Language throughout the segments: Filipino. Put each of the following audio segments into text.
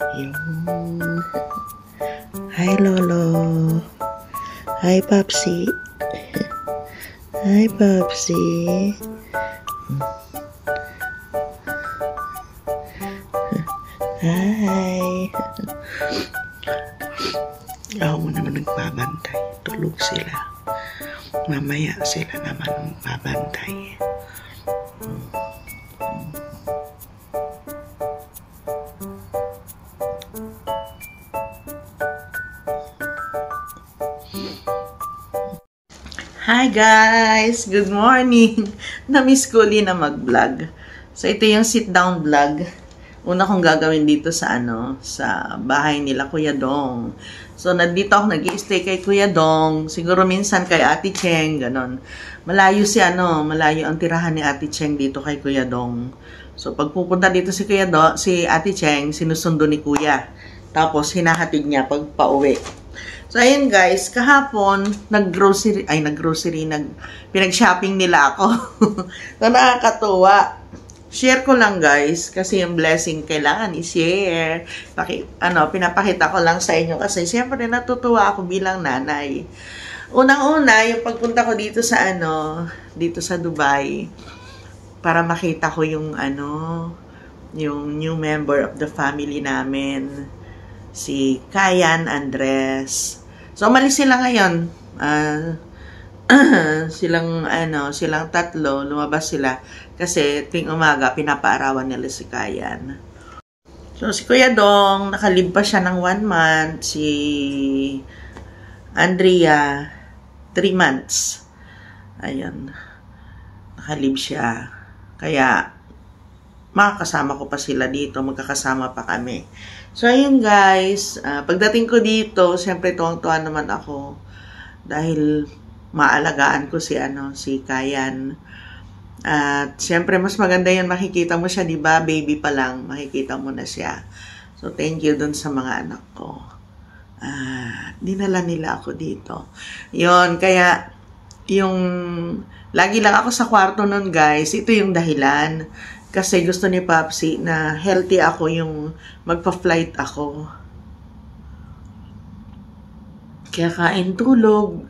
Yun. Hi, Lolo. Hi, Papsi. Hi, Papsi. Hi. Ako mo naman nagbabantay. Tulog sila. Mamaya sila naman magbabantay. Hi guys! Good morning! Na-miss ko ulit na mag-vlog. So ito yung sit-down vlog. Una kong gagawin dito sa sa bahay nila Kuya Dong. So nandito ako nag-i-stay kay Kuya Dong. Siguro minsan kay Ate Cheng, ganon. Malayo malayo ang tirahan ni Ate Cheng dito kay Kuya Dong. So pag pupunta dito si si Ate Cheng, sinusundo ni Kuya. Tapos hinahatid niya pag pauwi. So, ayun guys, kahapon, pinag-shopping nila ako. So, nakakatuwa. Share ko lang guys, kasi yung blessing kailangan i-share. Pinapakita ko lang sa inyo kasi siyempre natutuwa ako bilang nanay. Unang-una, yung pagpunta ko dito sa dito sa Dubai, para makita ko yung yung new member of the family namin, si Kayan Andres. So, umalis sila ngayon. Silang tatlo, lumabas sila. Kasi, tuwing umaga, pinapaarawan nila si Kayan. So, si Kuya Dong, nakalib pa siya ng 1 month. Si Andrea, 3 months. Ayun. Nakalib siya. Kaya, makakasama ko pa sila dito. Magkakasama pa kami. So, ayun guys, pagdating ko dito, siyempre tuwang-tuwa naman ako dahil maalagaan ko si Kayan. At siyempre mas maganda yun, makikita mo siya, di ba? Baby pa lang, makikita mo na siya. So, thank you dun sa mga anak ko. Dinala nila ako dito. Yun, kaya yung lagi lang ako sa kwarto nun guys, ito yung dahilan. Kasi gusto ni Papsi na healthy ako, yung magpa-flight ako. Kaya kain, tulog.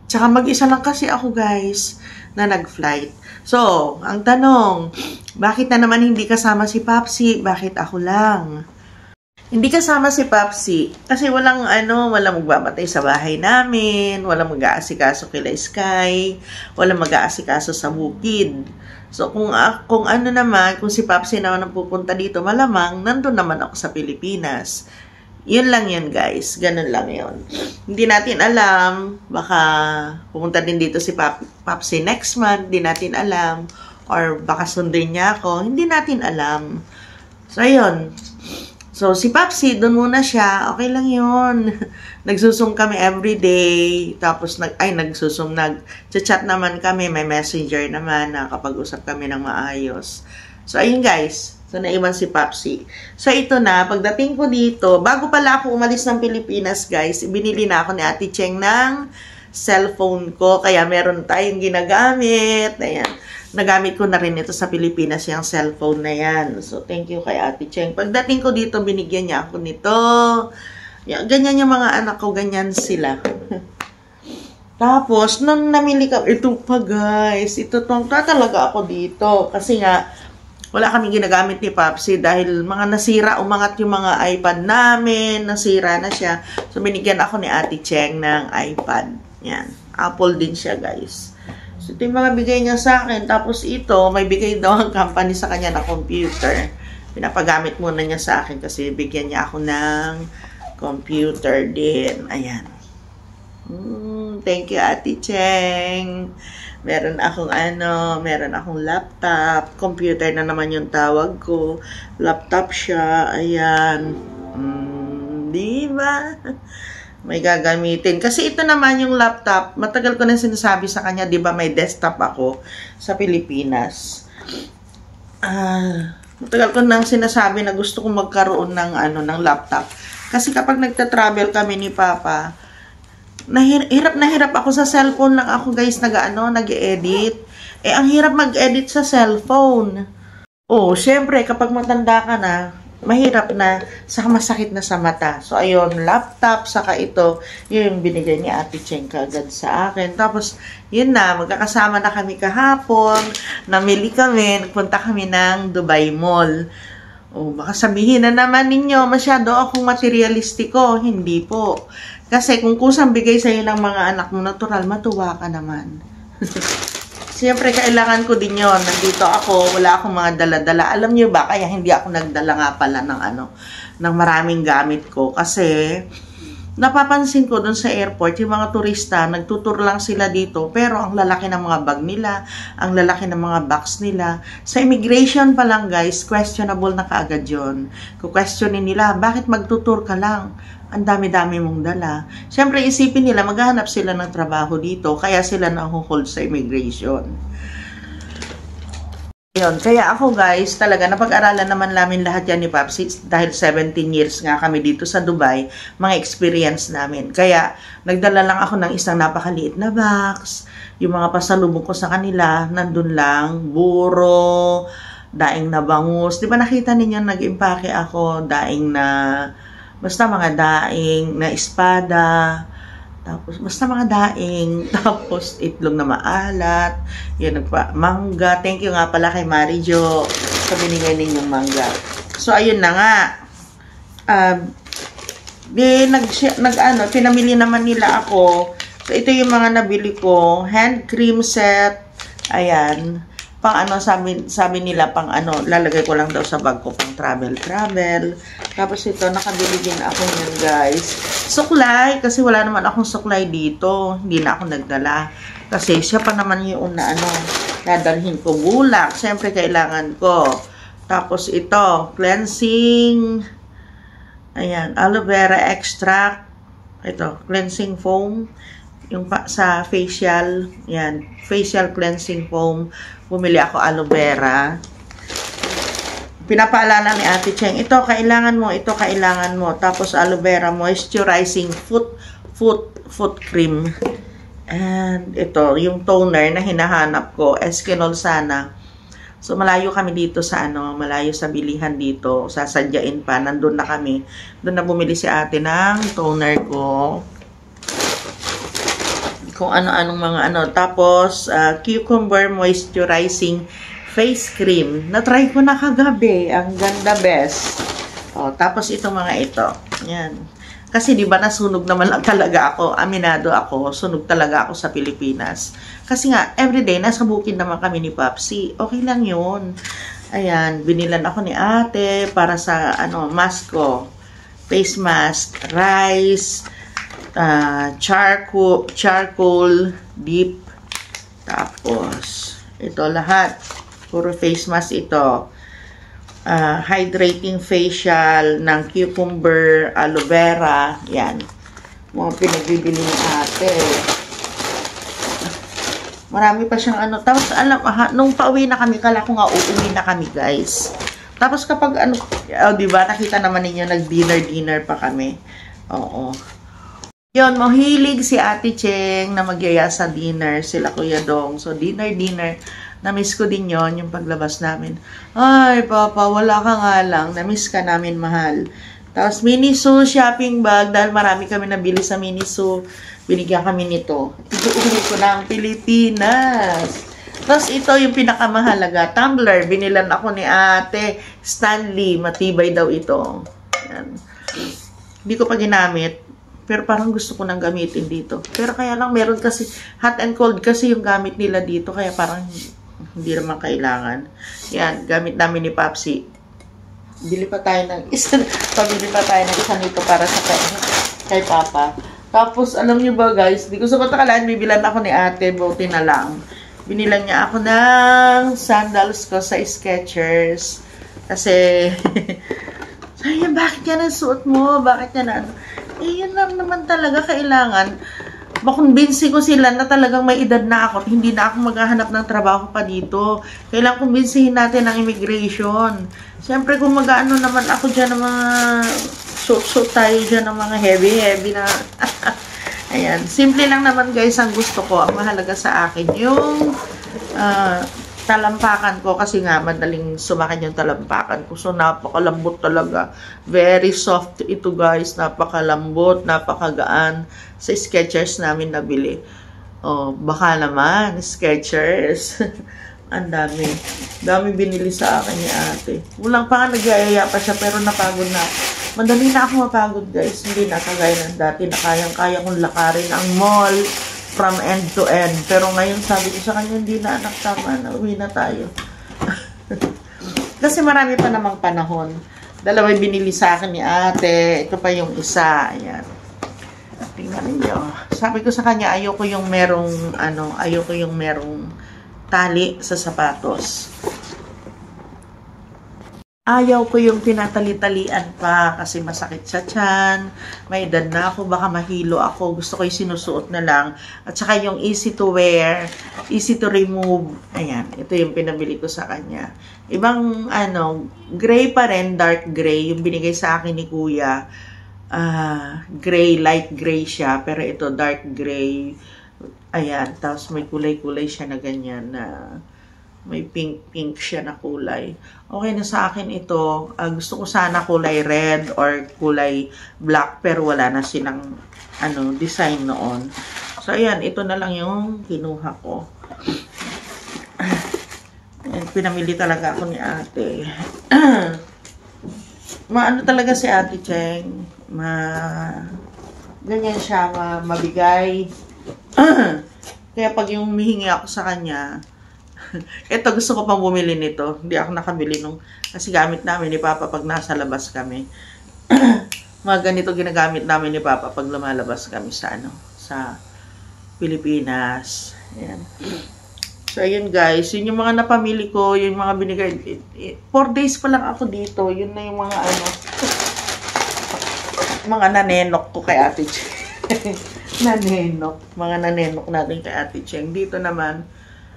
Tsaka mag-isa lang kasi ako guys na nag-flight. So, ang tanong, bakit na naman hindi kasama si Papsi? Bakit ako lang? Hindi kasama si Papsi kasi walang magbabatay sa bahay namin, walang mag-aasikaso kila Sky, walang mag-aasikaso sa bukid. So, kung si Papsi naman ang pupunta dito, malamang, nandun naman ako sa Pilipinas. Yun lang yun, guys. Ganun lang yun. Hindi natin alam, baka pupunta din dito si Papsi next month, hindi natin alam. Or baka sundin niya ako, hindi natin alam. So, ayun. So, si Papsi, doon muna siya. Okay lang yun. Nagsusum kami everyday. Tapos, nag-chat naman kami. May messenger naman na kapag-usap kami ng maayos. So, ayun guys. So, naiwan si Papsi. So, ito na. Pagdating ko dito, bago pala ako umalis ng Pilipinas, guys, binili na ako ni Ate Cheng ng cellphone ko. Kaya meron tayong ginagamit. Ayan. Nagamit ko na rin ito sa Pilipinas, yung cellphone na yan. So, thank you kay Ate Cheng. Pagdating ko dito, binigyan niya ako nito. Ganyan yung mga anak ko, ganyan sila. Tapos, nung namili ka, ito pa guys, talaga ako dito. Kasi nga, wala kaming ginagamit ni Papsi dahil mga nasira, umangat yung mga iPad namin, nasira na siya. So, binigyan ako ni Ate Cheng ng iPad. Yan. Apple din siya guys. So, ito yung mga bigay niya sa akin. Tapos ito, may bigay daw ang company sa kanya na computer. Pinapagamit muna niya sa akin kasi bigyan niya ako ng computer din. Ayan. Thank you, Ate Cheng. Meron akong laptop. Computer na naman yung tawag ko. Laptop siya. Ayan. Diba? May gagamitin. Kasi ito naman yung laptop, matagal ko na sinasabi sa kanya, di ba may desktop ako sa Pilipinas. Matagal ko nang sinasabi na gusto kong magkaroon ng laptop. Kasi kapag nagta-travel kami ni Papa, hirap na hirap ako sa cellphone lang ako guys, nag-edit. Ang hirap mag-edit sa cellphone. Syempre, kapag matanda ka na, mahirap na, saka masakit na sa mata. So, ayun, laptop, saka ito, yung binigay ni Ate Cheng kaagad sa akin. Tapos, yun na, magkakasama na kami kahapon, namili kami, nagpunta kami ng Dubai Mall. O, baka sabihin na naman ninyo, masyado akong materialistiko. Hindi po. Kasi kung kusang bigay sa'yo ng mga anak mo, natural, matuwa ka naman. Siyempre, kailangan ko din yon. Nandito ako, wala akong mga dala-dala. Alam niyo ba, kaya hindi ako nagdala nga pala ng maraming gamit ko. Kasi, napapansin ko dun sa airport, yung mga turista, nagtutur lang sila dito, pero ang lalaki ng mga bag nila, ang lalaki ng mga box nila. Sa immigration pa lang, guys, questionable na kaagad yun. Kung questionin nila, bakit magtutur ka lang? Ang dami-dami mong dala. Siyempre, isipin nila, maghahanap sila ng trabaho dito, kaya sila nahuhold sa immigration. Yun. Kaya ako, guys, talaga, napag-aralan naman namin lahat yan ni Papsi, dahil 17 years nga kami dito sa Dubai, mga experience namin. Kaya, nagdala lang ako ng isang napakaliit na box, yung mga pasalubong ko sa kanila, nandun lang, buro, daing na bangus. Di ba nakita ninyo, nag-impake ako, daing na... Basta mga daing na espada, tapos basta mga daing, tapos itlog na maalat, yun, mangga. Thank you nga pala kay Mari Jo sa binigay ninyong mangga. So, ayun na nga. Pinamili naman nila ako. So, ito yung mga nabili ko. Hand cream set. Ayan. Pang ano, sabi nila, pang ano, lalagay ko lang daw sa bag ko, pang travel. Tapos ito, nakabili din ako yan, guys. Suklay, kasi wala naman akong suklay dito. Hindi na ako nagdala. Kasi siya pa naman yung dadalhin ko. Bulak, siyempre kailangan ko. Tapos ito, cleansing, ayan, aloe vera extract. Ito, cleansing foam. Yung sa facial, yan, facial cleansing foam. Bumili ako aloe vera. Pinapaalala ni Ate Cheng, ito kailangan mo. Tapos aloe vera moisturizing foot cream. And ito, yung toner na hinahanap ko, Eskinol sana. So malayo kami dito sa malayo sa bilihan dito, sasadyain pa, nandun na kami. Doon na bumili si Ate ng toner ko. Kung ano-anong mga Tapos, cucumber moisturizing face cream. Na-try ko na kagabi. Ang ganda, best. O, tapos itong mga ito. Yan. Kasi di ba nasunog naman lang talaga ako. Aminado ako. Sunog talaga ako sa Pilipinas. Kasi nga, everyday, nasa bukid naman kami ni Papsi. Okay lang yun. Ayan. Binilan ako ni Ate para sa, mask ko. Face mask, rice, charcoal dip, tapos ito lahat puro face mask ito, hydrating facial ng cucumber, aloe vera, yan mga pinagbibili ni Ate. Marami pa siyang tapos nung pauwi na kami, kala ko nga uuwi na kami, guys. Tapos kapag diba nakita naman ninyo, nag-dinner pa kami. Oo. Yun, mahilig si Ate Cheng na magyaya sa dinner, sila Kuya Dong. So, dinner. Na-miss ko din yon yung paglabas namin. Ay, Papa, wala ka nga lang. Na-miss ka namin, mahal. Tapos, Miniso shopping bag. Dahil marami kami nabili sa Miniso, binigyan kami nito. Ituuwi ko na ang Pilipinas. Tapos, ito yung pinakamahalaga. Tumbler. Binilan ako ni Ate Stanley. Matibay daw ito. Yan. Hindi ko pa ginamit. Pero parang gusto ko nang gamitin dito. Pero kaya lang meron kasi, hot and cold kasi yung gamit nila dito. Kaya parang hindi naman kailangan. Yan, gamit namin ni Papsi. Pabili pa tayo ng isa nito para sa kay Papa. Tapos, alam niyo ba guys, di ko sa patakalan, bibilan ako ni Ate, buti na lang. Binilan niya ako ng sandals ko sa Skechers. Kasi, sayang, bakit yan ang suot mo? Bakit yan yun lang naman talaga kailangan. Makumbinsi ko sila na talagang may edad na ako at hindi na ako maghahanap ng trabaho pa dito. Kailangan kumbinsihin natin ang immigration. Siyempre kung mag-ano naman ako dyan ng mga suit tayo dyan ng mga heavy na. Ayan. Simple lang naman guys ang gusto ko. Ang mahalaga sa akin yung talampakan ko kasi nga madaling sumakit yung talampakan ko. So, napakalambot talaga. Very soft ito guys. Napakalambot, napakagaan. Sa Skechers namin nabili. Oh, baka naman, Skechers. Ang dami. Dami binili sa akin ni ate. Walang pa nga nagyayaya pa siya pero napagod na. Madali na ako mapagod guys. Hindi na kagaya ng dati na kayang-kaya kong lakarin ang mall from end to end. Pero ngayon sabi ko sa kanya, hindi na anak, tama na. Uwi na tayo. Kasi marami pa namang panahon. Dalawa binili sa akin ni ate. Ito pa yung isa. Ayan. Tingnan niyo. Sabi ko sa kanya, ayoko yung merong, ayoko yung merong tali sa sapatos. Ayaw ko yung tinatali-talian pa kasi masakit sa tiyan. May edad na ako, baka mahilo ako. Gusto ko yung sinusuot na lang. At saka yung easy to wear, easy to remove. Ayan, ito yung pinabili ko sa kanya. Ibang, gray pa rin, dark gray. Yung binigay sa akin ni kuya, gray, light gray siya. Pero ito, dark gray. Ayan, tapos may kulay-kulay siya na ganyan na may pink siya na kulay. Okay na sa akin ito. Gusto ko sana kulay red or kulay black pero wala na silang design noon. So ayan, ito na lang yung kinuha ko. Ayan, pinamili talaga ako ni ate. Maano talaga si Ate Cheng. Ganyan siya, mabigay. Kaya pag yung humihingi ako sa kanya, ito gusto ko pang bumili nito. Hindi ako nakabili nung, kasi gamit namin ni Papa pag nasa labas kami. Mga ganito ginagamit namin ni Papa pag lumalabas kami sa sa Pilipinas. Ayan. So ayun guys, yun yung mga napamili ko, yung mga binigay. 4 days pa lang ako dito. Yun na yung mga mga nanenok ko kay Ate Cheng. Mga nanenok natin kay Ate Cheng. Dito naman,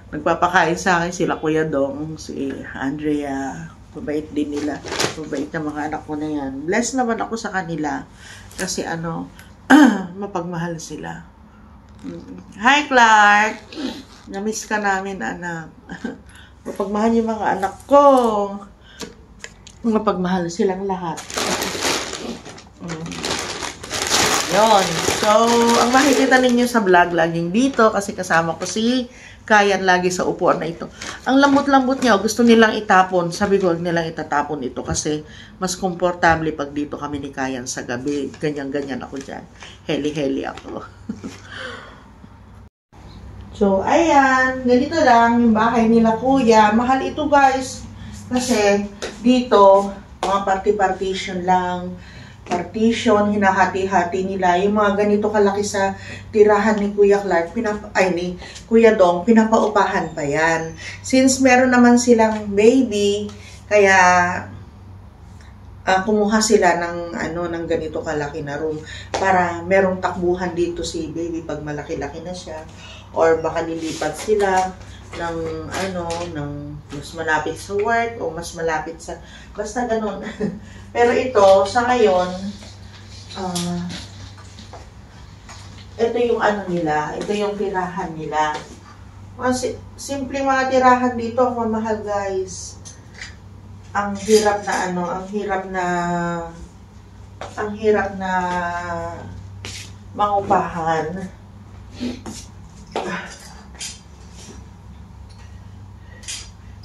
nagpapakain sa akin sila Kuya Dong, si Andrea. Mabait din nila. Mabait na mga anak ko na yan. Blessed naman ako sa kanila. Kasi mapagmahal sila. Hi Clark! Namiss ka namin anak. Mapagmahal yung mga anak ko. Mapagmahal silang lahat. Yun. So, ang makikita ninyo sa vlog laging dito kasi kasama ko si Kayan lagi sa upuan na ito. Ang lambot-lambot niya, gusto nilang itapon. Sabi ko, huwag nilang itatapon ito kasi mas komportable pag dito kami ni Kayan sa gabi. Ganyan-ganyan ako dyan. Heli-heli ako. So, ayan. Ganito lang yung bahay nila kuya. Mahal ito guys. Kasi dito, mga party-partition lang. Partition, hinahati-hati nila. Yung mga ganito kalaki sa tirahan ni Kuya Clark, ni Kuya Dong, pinapaupahan pa yan. Since meron naman silang baby, kaya kumuha sila ng ganito kalaki na room para merong takbuhan dito si baby pag malaki-laki na siya. Or baka nilipat sila ng mas malapit sa work o mas malapit sa basta ganun. Pero ito sa ngayon ito yung nila, ito yung tirahan nila. Simple mga tirahan dito, ang mamahal guys. Ang hirap na mangupahan.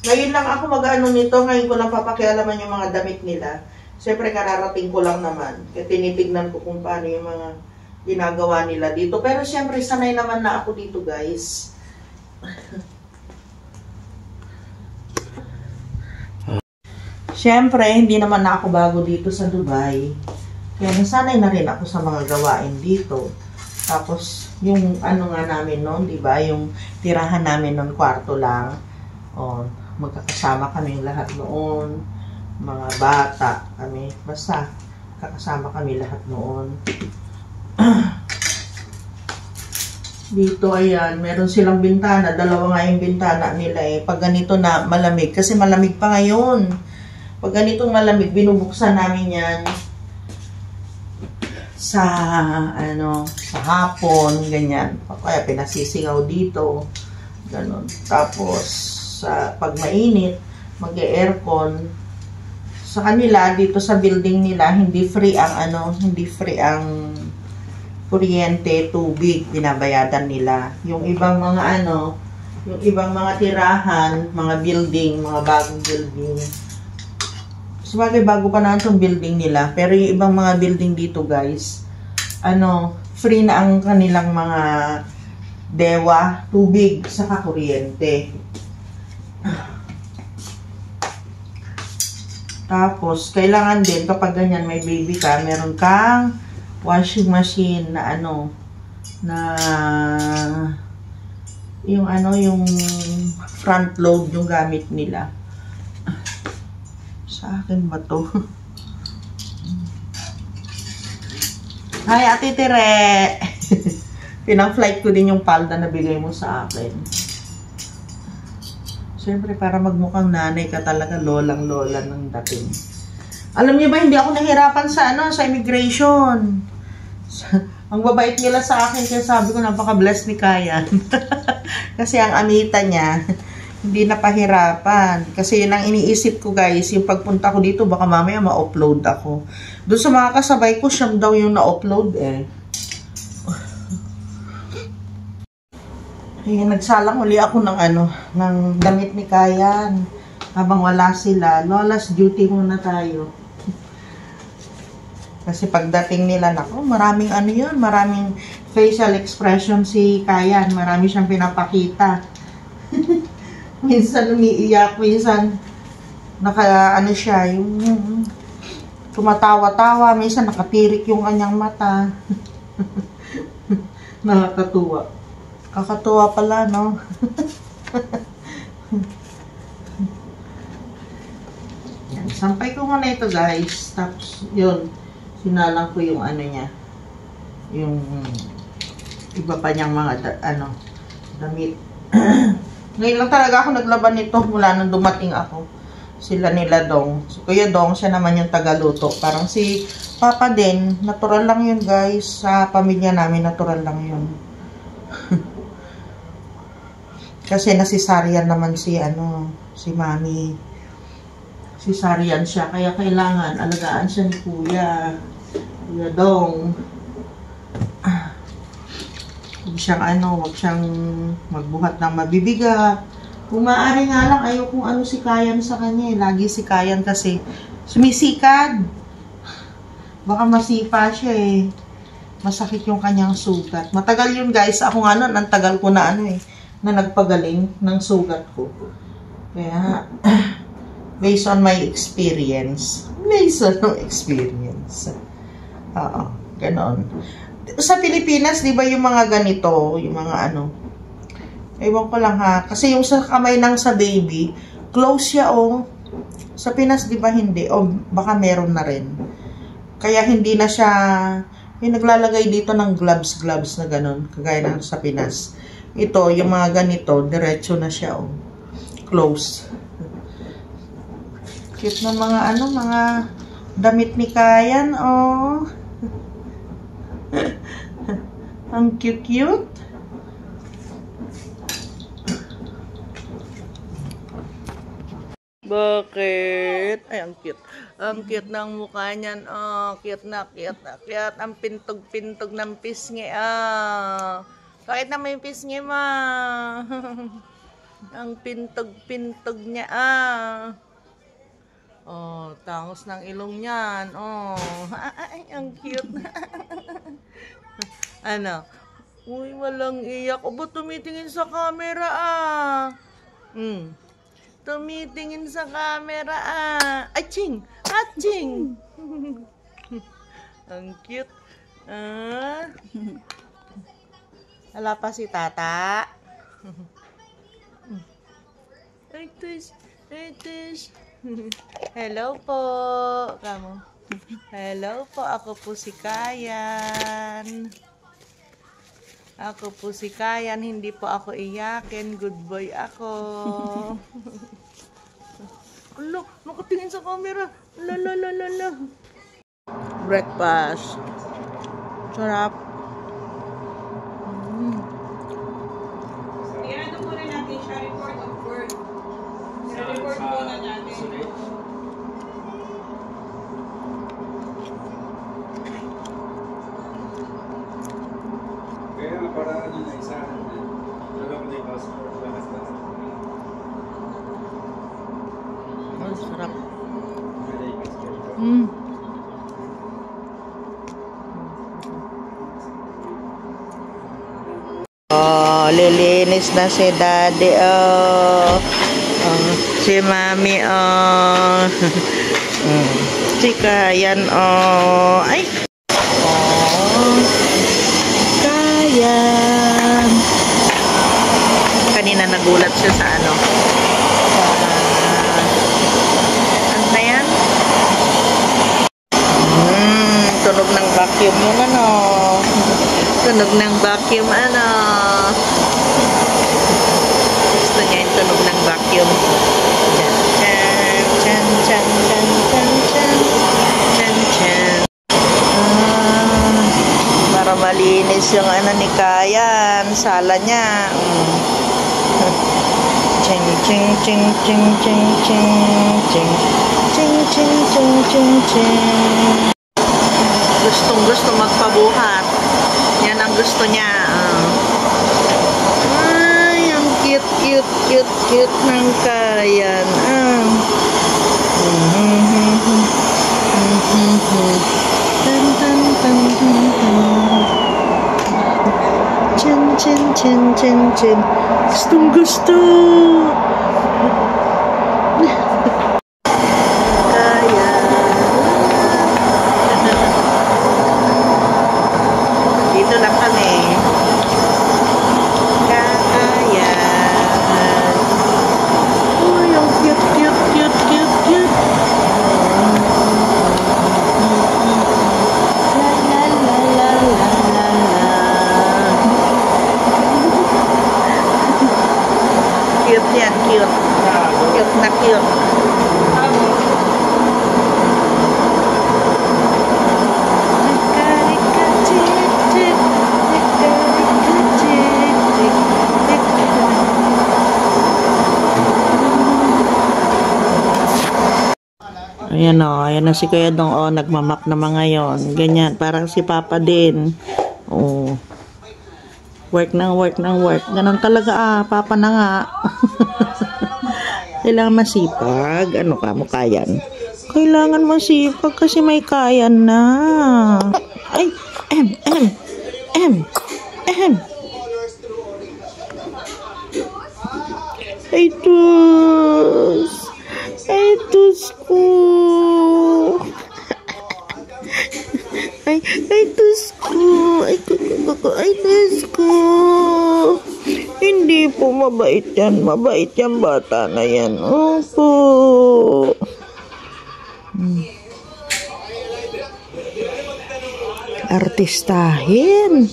Ngayon lang ako nito, ngayon ko lang papakialaman yung mga damit nila. Siyempre kararating ko lang naman. Kaya tinitignan ko kung paano yung mga ginagawa nila dito. Pero siyempre sanay naman na ako dito guys. Siyempre hindi naman na ako bago dito sa Dubai. Kaya nasanay na rin ako sa mga gawain dito. Tapos yung nga namin noon, di ba? Yung tirahan namin noon, kwarto lang. Magkakasama kami lahat noon, mga bata kami, basta kakasama kami lahat noon. Dito ayan, meron silang bintana, dalawa nga yung bintana nila pag ganito na malamig, kasi malamig pa ngayon. Pag ganitong malamig, binubuksan namin yan sa sa hapon, ganyan. Kaya pinasisingaw dito, ganun. Tapos sa pag mainit, mag-aircon. Sa kanila, dito sa building nila, hindi free ang kuryente, tubig, binabayadan nila. Yung ibang mga yung ibang mga tirahan, mga building, mga bagong building. Sabagay, bago pa na itong building nila. Pero yung ibang mga building dito, guys, free na ang kanilang mga dewa, tubig, saka kuryente. Tapos, kailangan din, kapag ganyan may baby ka, meron kang washing machine na yung front load yung gamit nila. Sa akin ba to? Hi, Ate Tere! Pinang-flight ko din yung palda na bigay mo sa akin. Siyempre, para magmukhang nanay ka talaga, lolang-lola ng dating. Alam niyo ba, hindi ako nahirapan sa immigration. Ang babait nila sa akin, kaya sabi ko, napaka-bless ni Kayan. Kasi ang amita niya, hindi napahirapan. Kasi yun ang iniisip ko, guys, yung pagpunta ko dito, baka mamaya ma-upload ako. Doon sa mga kasabay ko, siyam daw yung na-upload eh. Ayan, nagsalang uli ako ng damit ni Kayan. Habang wala sila, Lola's duty muna tayo. Kasi pagdating nila, maraming maraming facial expression si Kayan. Marami siyang pinapakita. Minsan umiiyak, minsan siya, yung tumatawa-tawa, minsan nakatirik yung kanyang mata. Nakakatuwa. Kakatuwa pala, no? Yan, sampay ko muna ito, guys. Tapos, yun, sinalang ko yung niya. Yung iba pa niyang mga, damit. Ngayon lang talaga ako naglaban nito mula nung dumating ako. Sila nila Dong. So, Kuya Dong, siya naman yung tagaluto. Parang si Papa din, natural lang yun, guys. Sa pamilya namin, natural lang yun. Kasi nasisaryan naman si Mami. Sisaryan siya. Kaya kailangan alagaan siya ni Kuya Dong. Huwag siyang magbuhat ng mabibigat. Kung maaari nga lang, ayaw kung si Kayan sa kanya. Lagi si Kayan kasi sumisikad. Baka masipa siya eh. Masakit yung kanyang sugat. Matagal yun, guys. Ako nga ang tagal ko na na nagpagaling ng sugat ko. Kaya, based on my experience. Oo, ganon. Sa Pilipinas, di ba yung mga ganito, yung mga ewan ko lang ha, kasi yung sa kamay ng sa baby, close siya Sa Pinas, di ba hindi? O baka meron na rin. Kaya hindi na siya, yung naglalagay dito ng gloves na ganon, kagaya ng sa Pinas. Ito, yung mga ganito, diretso na siya, close. Cute na mga damit ni Kayan, Ang cute. Bakit? Ay, ang cute. Ang cute ng mukha niyan. Cute na. Ang pintog-pintog ng pisngi. Bakit na may pisngi, ma? Ang pintog-pintog niya, tangos ng ilong niyan. Ay, ang cute. Uy, walang iyak. Ba't tumitingin sa camera, Tumitingin sa camera, Aching! Ang cute. Wala pa si Tata. Ay, tis. Hello po. Kamo. Hello po. Ako po si Kayan. Hindi po ako iyakin. Good boy ako. Ala, nakatingin sa camera. La. Breakfast. Sarap. muna natin. Kaya parang yun na isa. Alam mo na yung passport. Ang sarap. Oh, lilinis na si Daddy. Oh, si Mami. Oh, si Kayan. Oh, ay. Oh, Kayan. Kanina nagulat siya sa ano. Ano na yan? Tunog ng vacuum yun, ano. Tunog ng vacuum, ano. Gusto niya yung tunog ng vacuum. Chan, chan, chan, chan, chan, chan, chan, chan, chan. Para malinis yung ano ni Kayan, sala niya. Ching, ching, ching, ching, ching, ching, ching, ching, ching, ching, ching, ching. Gustong-gusto magpabuhat. Yan ang gusto niya. Ay, ang cute, cute, cute, cute ng Kayan. Tan, tan, tan, tan, tan. Chin, chin, chin, chin, chin. Gustong-gusto. Dito lang kami. Kayan. Uy, ang cute, cute, cute, cute, cute. La, la, la, la, la, la. Cute yan, cute. Cute na cute. Ayan o, ayan na si Kuya Dong, o, nagmamap naman ngayon. Ganyan, parang si Papa din. O, work ng work ng work. Ganon talaga, Papa na nga. Kailangan masipag. Ano ka, mo kayan? Kailangan masipag kasi may kayan na. Ay, Ay, tus. Ay, tus ko. Ay, tus ko. Ay, tus ko. Hindi po mabait yan. Mabait yan bata na yan. Opo. Artistahin.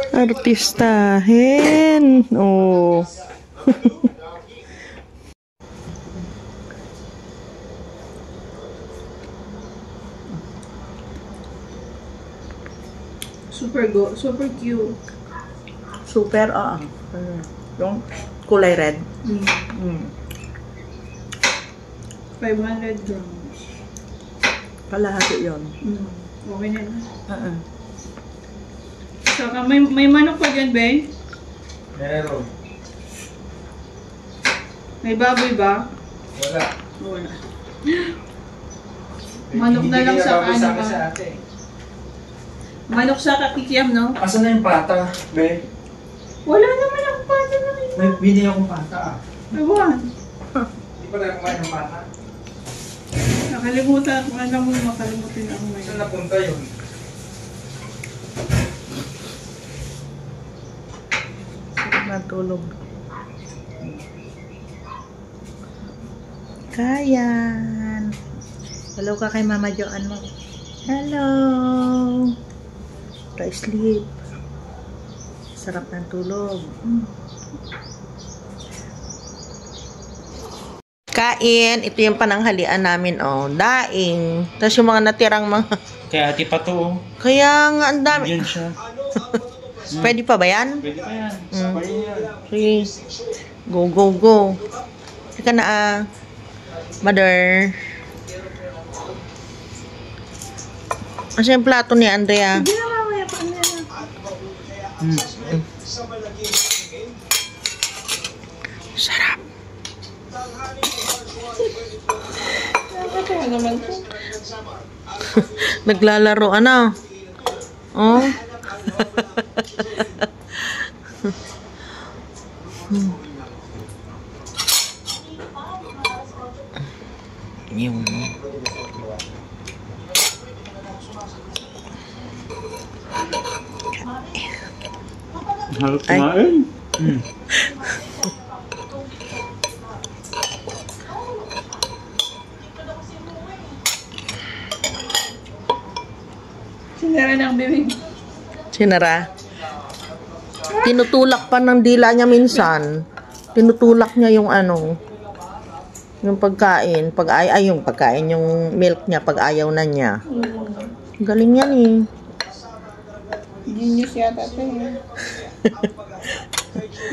Artistahin. Oh. Super cute. Super, yung kulay red. 500 grams. Kalahati yun. Okay na yun. Saka may manok pa dyan, Ben? Meron. May baboy ba? Wala. Wala. Manok na lang sa ano ba? Manok sa kakikiam, no? Asan na yung pata, be? Wala naman akong pata na rin. May bili akong pata, Ewan. Hindi pa na kumain ng pata. Nakalimutan. Alam mo, makalimutin ako ngayon. Saan napunta yun? Natulog. Kayan. Hello ka kay Mama Joan mo. Hello. Sleep. Sarap ng tulog. Kain. Ito yung pananghalian namin, oh. Daing. Tapos yung mga natirang mga... Kaya ati pa to. Kaya nga, ang dami. Yun siya. Pwede pa ba yan? Pwede pa yan. Mm. Sabay yan. Sige. Go, go, go. Ika na Mother. Kasi yung plato ni Andrea. Hindi na mamaya pa na. Sarap. Kaya naman po. Naglalaro, ano? Oh. Yung Harap kumain. Sinira ng bibig. sinara. Tinutulak pa ng dila niya minsan. Tinutulak niya yung ano, yung pagkain. Yung pagkain, yung milk niya pag ayaw na niya. Galing yan eh. Genius yata ito eh.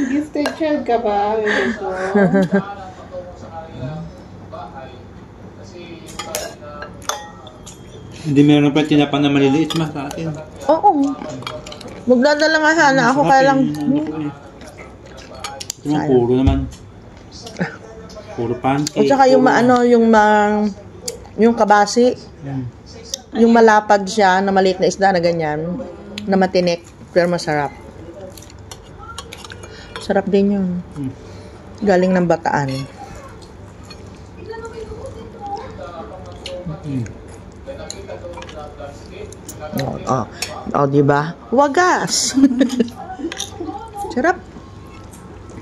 Gifted child ka ba? Ito. Hindi meron pa tinapang na maliliit ma sa atin. Oo. Magdadala nga sana ako kaya lang. Ito naman puro naman. Puro pancake. At saka yung yung kabasi, yung malapad siya na maliit na isda na ganyan, na matinik, pero masarap. Sarap din yun. Galing ng Bataan. Oh, di ba? Wagas. Sarap.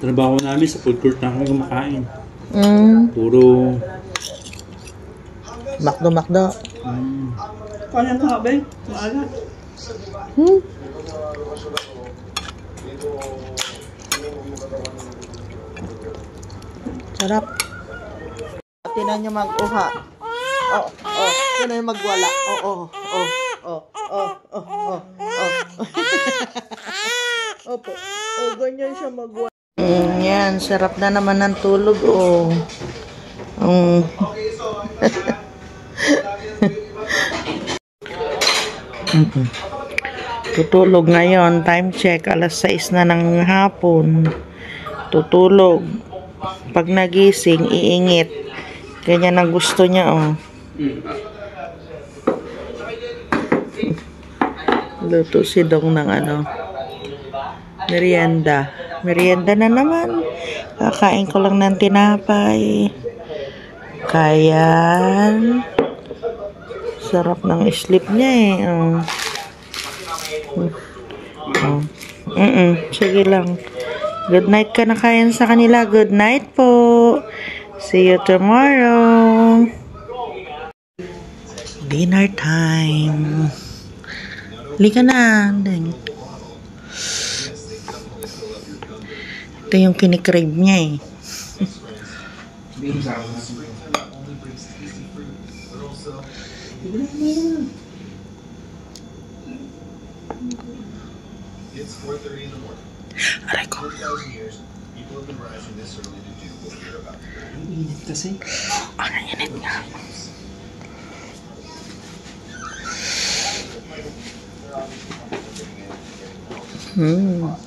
Trabaho namin sa food court na kami kumakain. Puro Makdo. Kaya na ka ba? Maalat. Sarap. Tinan niyo mag-uha. Tinan niyo magwala. Opo. Ganyan siya magwala. Yan, sarap na naman ng tulog, Tutulog ngayon, time check, alas 6 na ng hapon. Tutulog. Pag nagising, iingit. Ganyan ang gusto niya, Luto si Dong ng merienda. Merienda na naman. Kakain ko lang ng tinapay. Kaya sarap ng sleep niya Sige lang. Good night ka na kayan sa kanila. Good night po. See you tomorrow. Dinner time. Lika na. Ito yung kinikrave niya It's 4:30 in the morning. Aray ko. 4,000 years, people have been rising this early to do what we're about to do. Ang init kasi. Ang init nga. Yan.